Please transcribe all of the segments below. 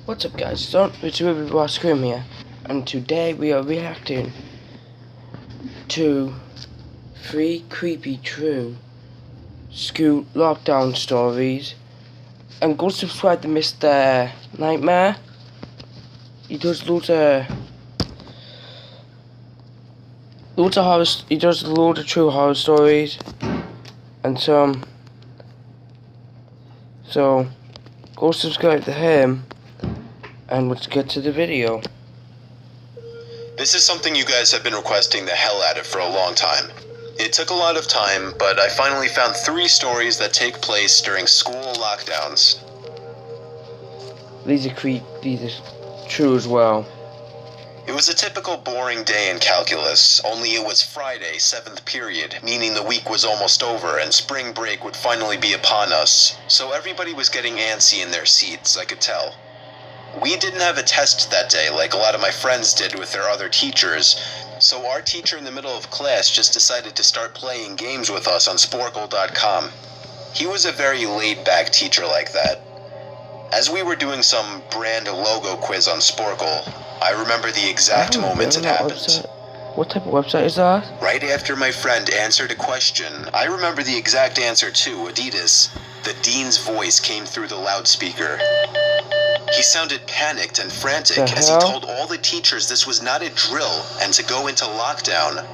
What's up guys, it's Ruby Boss Scream here, and today we are reacting to 3 creepy true school lockdown stories. And go subscribe to Mr. Nightmare. He does loads of horror, he does loads of true horror stories and some, so go subscribe to him. And let's get to the video. This is something you guys have been requesting the hell out of for a long time. It took a lot of time, but I finally found 3 stories that take place during school lockdowns. These are true as well. It was a typical boring day in calculus, only it was Friday, 7th period, meaning the week was almost over and spring break would finally be upon us. So everybody was getting antsy in their seats, I could tell. We didn't have a test that day like a lot of my friends did with their other teachers, so our teacher in the middle of class just decided to start playing games with us on Sporcle.com. He was a very laid-back teacher like that. As we were doing some brand logo quiz on Sporcle, I remember the exact moment it happened. What type of website is that? Right after my friend answered a question, I remember the exact answer too, Adidas. The dean's voice came through the loudspeaker. He sounded panicked and frantic as he told all the teachers this was not a drill and to go into lockdown.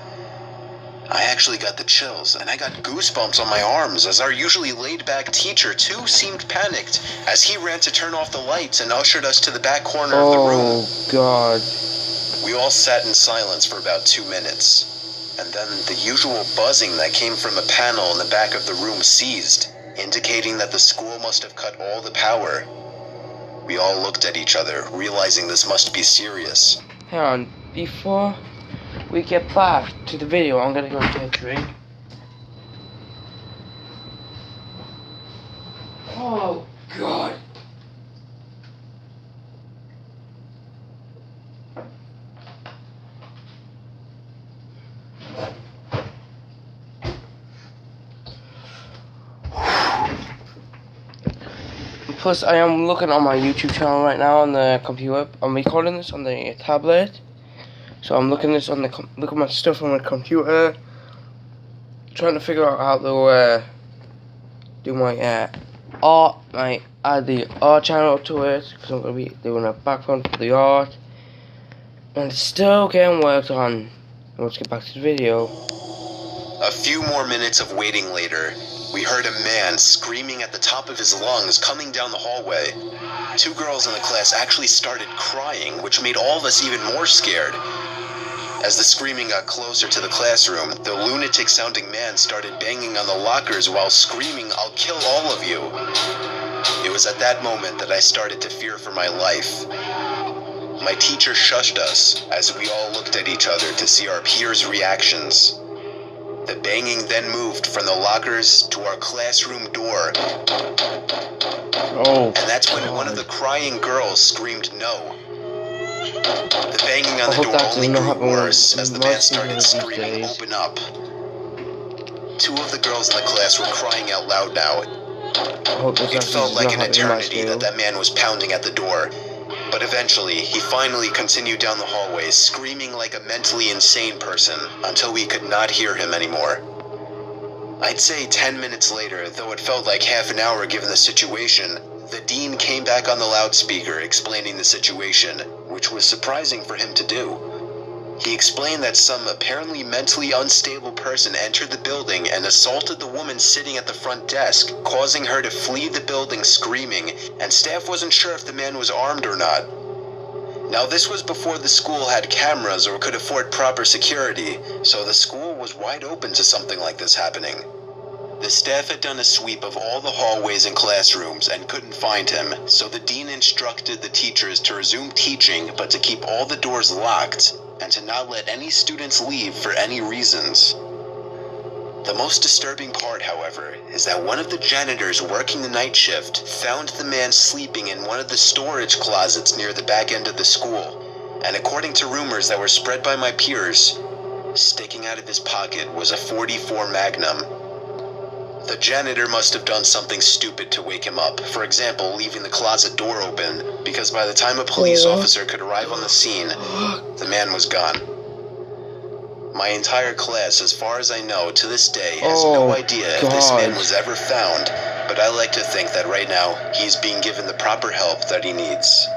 I actually got the chills and I got goosebumps on my arms as our usually laid-back teacher too seemed panicked as he ran to turn off the lights and ushered us to the back corner of the room. Oh God. We all sat in silence for about 2 minutes, and then the usual buzzing that came from a panel in the back of the room ceased, indicating that the school must have cut all the power. We all looked at each other, realizing this must be serious. Hang on, before we get back to the video, I'm gonna go take a drink. Oh God. Plus, I am looking on my YouTube channel right now on the computer. I'm recording this on the tablet, so I'm looking this on the look at my stuff on the computer, trying to figure out how to do my add the art channel to it, because I'm gonna be doing a background for the art, and it's still getting worked on. Let's get back to the video. A few more minutes of waiting later, we heard a man screaming at the top of his lungs coming down the hallway. 2 girls in the class actually started crying, which made all of us even more scared. As the screaming got closer to the classroom, the lunatic-sounding man started banging on the lockers while screaming, "I'll kill all of you." It was at that moment that I started to fear for my life. My teacher shushed us as we all looked at each other to see our peers' reactions. The banging then moved from the lockers to our classroom door. Oh. And that's when one of the crying girls screamed no. The banging on the door only grew worse as the man started screaming, "Open up." 2 of the girls in the class were crying out loud now. It felt like an eternity that man was pounding at the door. But eventually, he finally continued down the hallway, screaming like a mentally insane person, until we could not hear him anymore. I'd say 10 minutes later, though it felt like half an hour given the situation, the dean came back on the loudspeaker explaining the situation, which was surprising for him to do. He explained that some apparently mentally unstable person entered the building and assaulted the woman sitting at the front desk, causing her to flee the building screaming, and staff wasn't sure if the man was armed or not. Now this was before the school had cameras or could afford proper security, so the school was wide open to something like this happening. The staff had done a sweep of all the hallways and classrooms and couldn't find him, so the dean instructed the teachers to resume teaching but to keep all the doors locked, and to not let any students leave for any reasons. The most disturbing part, however, is that one of the janitors working the night shift found the man sleeping in one of the storage closets near the back end of the school, and according to rumors that were spread by my peers, sticking out of his pocket was a .44 Magnum. The janitor must have done something stupid to wake him up. For example, leaving the closet door open, because by the time a police officer could arrive on the scene, the man was gone. My entire class, as far as I know, to this day, has no idea if this man was ever found, but I like to think that right now, he's being given the proper help that he needs.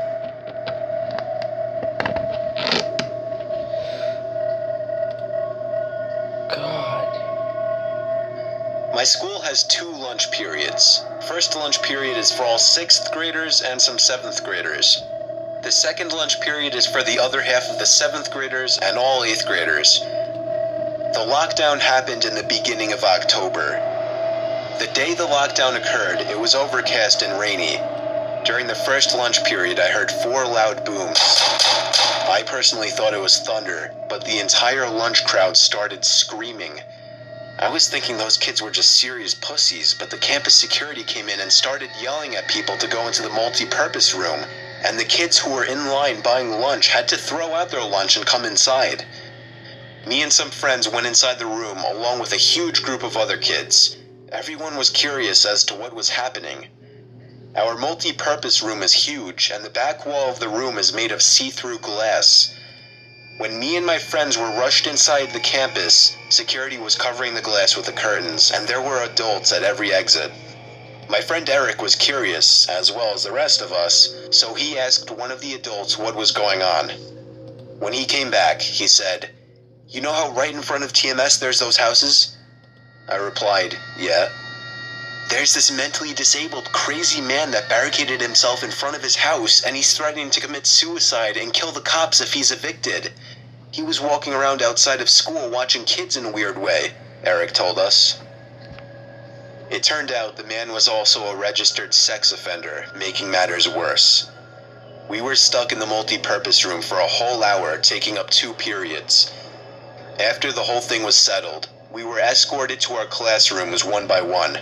My school has 2 lunch periods. First lunch period is for all 6th graders and some 7th graders. The second lunch period is for the other half of the 7th graders and all 8th graders. The lockdown happened in the beginning of October. The day the lockdown occurred, it was overcast and rainy. During the first lunch period, I heard 4 loud booms. I personally thought it was thunder, but the entire lunch crowd started screaming. I was thinking those kids were just serious pussies, but the campus security came in and started yelling at people to go into the multi-purpose room, and the kids who were in line buying lunch had to throw out their lunch and come inside. Me and some friends went inside the room along with a huge group of other kids. Everyone was curious as to what was happening. Our multi-purpose room is huge, and the back wall of the room is made of see-through glass. When me and my friends were rushed inside the campus, security was covering the glass with the curtains, and there were adults at every exit. My friend Eric was curious, as well as the rest of us, so he asked one of the adults what was going on. When he came back, he said, "You know how right in front of TMS there's those houses?" I replied, "Yeah." "There's this mentally disabled, crazy man that barricaded himself in front of his house, and he's threatening to commit suicide and kill the cops if he's evicted. He was walking around outside of school watching kids in a weird way," Eric told us. It turned out the man was also a registered sex offender, making matters worse. We were stuck in the multi-purpose room for a whole hour, taking up 2 periods. After the whole thing was settled, we were escorted to our classrooms one by one.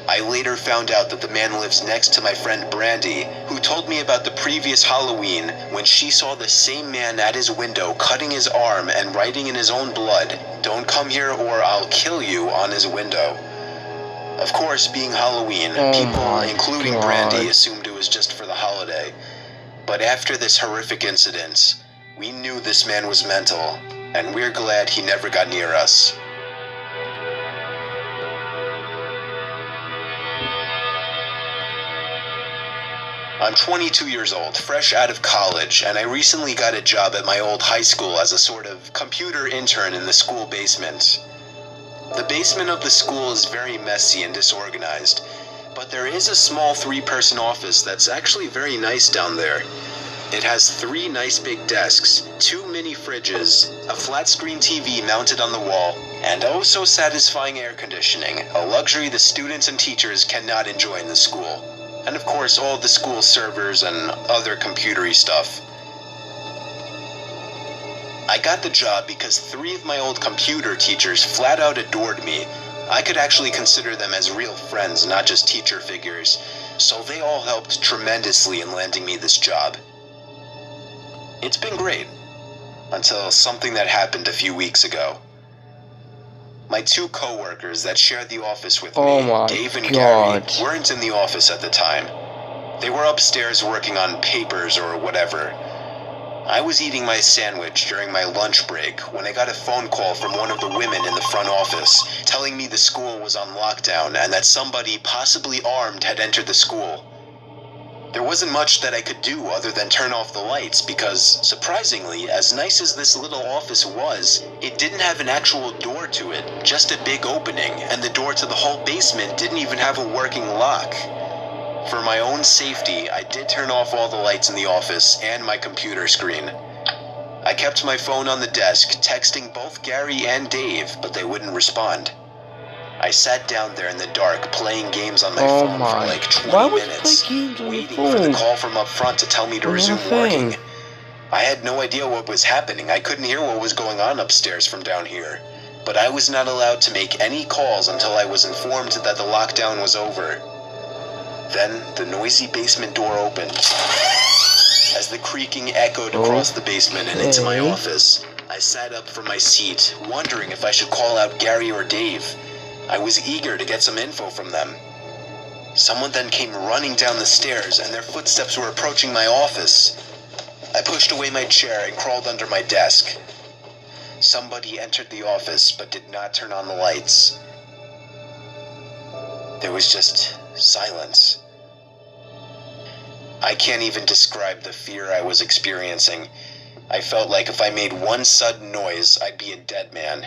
I later found out that the man lives next to my friend Brandy, who told me about the previous Halloween when she saw the same man at his window cutting his arm and writing in his own blood, "Don't come here or I'll kill you," on his window. Of course, being Halloween, people, including Brandy, assumed it was just for the holiday. But after this horrific incident, we knew this man was mental, and we're glad he never got near us. I'm 22 years old, fresh out of college, and I recently got a job at my old high school as a sort of computer intern in the school basement. The basement of the school is very messy and disorganized, but there is a small 3-person office that's actually very nice down there. It has 3 nice big desks, 2 mini fridges, a flat screen TV mounted on the wall, and oh so satisfying air conditioning, a luxury the students and teachers cannot enjoy in the school. And of course all the school servers and other computery stuff. I got the job because 3 of my old computer teachers flat out adored me. I could actually consider them as real friends, not just teacher figures, so they all helped tremendously in landing me this job. It's been great, until something that happened a few weeks ago. My 2 co-workers that shared the office with me, Dave and Gary, weren't in the office at the time. They were upstairs working on papers or whatever. I was eating my sandwich during my lunch break when I got a phone call from one of the women in the front office telling me the school was on lockdown and that somebody, possibly armed, had entered the school. There wasn't much that I could do other than turn off the lights because, surprisingly, as nice as this little office was, it didn't have an actual door to it, just a big opening, and the door to the whole basement didn't even have a working lock. For my own safety, I did turn off all the lights in the office and my computer screen. I kept my phone on the desk, texting both Gary and Dave, but they wouldn't respond. I sat down there in the dark, playing games on my phone for like 20 minutes, waiting for the call from up front to tell me to resume working. I had no idea what was happening. I couldn't hear what was going on upstairs from down here. But I was not allowed to make any calls until I was informed that the lockdown was over. Then, the noisy basement door opened. As the creaking echoed across the basement and into my office, I sat up from my seat, wondering if I should call out Gary or Dave. I was eager to get some info from them. Someone then came running down the stairs, and their footsteps were approaching my office. I pushed away my chair and crawled under my desk. Somebody entered the office but did not turn on the lights. There was just silence. I can't even describe the fear I was experiencing. I felt like if I made one sudden noise, I'd be a dead man.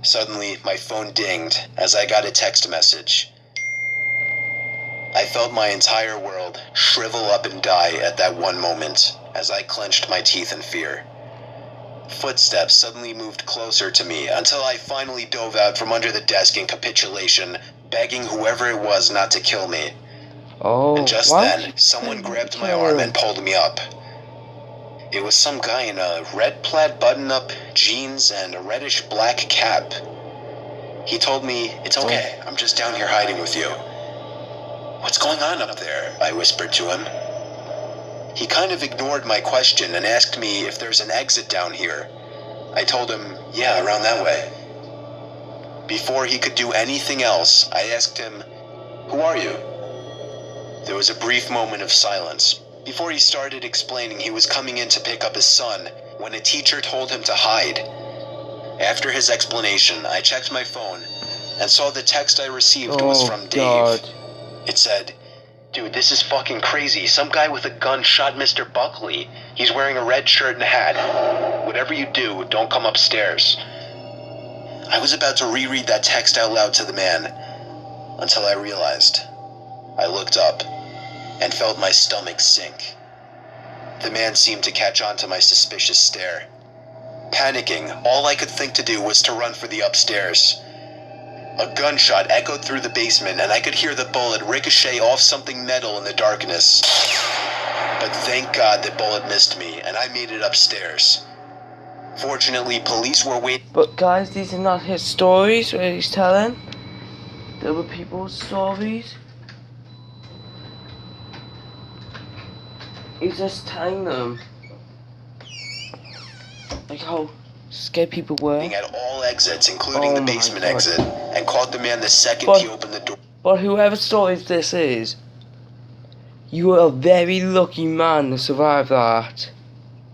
Suddenly, my phone dinged as I got a text message. I felt my entire world shrivel up and die at that one moment as I clenched my teeth in fear. Footsteps suddenly moved closer to me until I finally dove out from under the desk in capitulation, begging whoever it was not to kill me. Oh, And just then, someone grabbed my arm and pulled me up. It was some guy in a red plaid button-up, jeans, and a reddish-black cap. He told me, "It's okay, I'm just down here hiding with you." "What's going on up there?" I whispered to him. He kind of ignored my question and asked me if there's an exit down here. I told him, "Yeah, around that way." Before he could do anything else, I asked him, "Who are you?" There was a brief moment of silence. Before he started explaining, he was coming in to pick up his son when a teacher told him to hide. After his explanation, I checked my phone and saw the text I received was from Dave. God. It said, "Dude, this is fucking crazy. Some guy with a gun shot Mr. Buckley. He's wearing a red shirt and hat. Whatever you do, don't come upstairs." I was about to reread that text out loud to the man until I realized. I looked up and felt my stomach sink. The man seemed to catch on to my suspicious stare. Panicking, all I could think to do was to run for the upstairs. A gunshot echoed through the basement, and I could hear the bullet ricochet off something metal in the darkness. But thank God the bullet missed me, and I made it upstairs. Fortunately, police were waiting. But guys, these are not his stories that he's telling. They were people's stories. He's just telling them. Like how scared people were. At all exits, including the basement God. exit, and caught the man the second But- he opened the door. But whoever stories this is, you are a very lucky man to survive that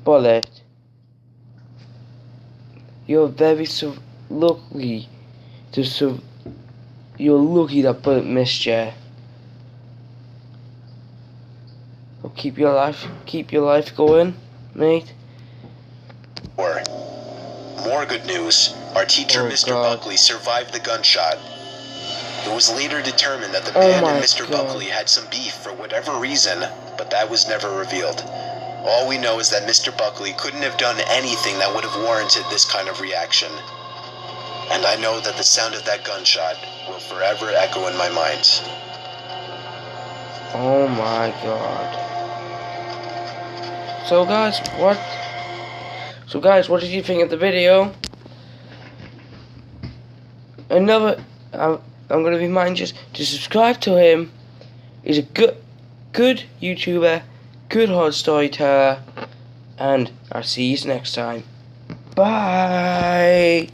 bullet. You're very lucky to You're lucky that bullet missed you. So keep your life going, mate. More good news. Our teacher, Oh, Mr. God. Buckley, survived the gunshot. It was later determined that the Oh man my and Mr. God. Buckley had some beef for whatever reason, but that was never revealed. All we know is that Mr. Buckley couldn't have done anything that would have warranted this kind of reaction. And I know that the sound of that gunshot will forever echo in my mind. Oh my God. So guys, what did you think of the video? I'm gonna remind you to subscribe to him. He's a good YouTuber, good horror storyteller, and I'll see you next time. Bye.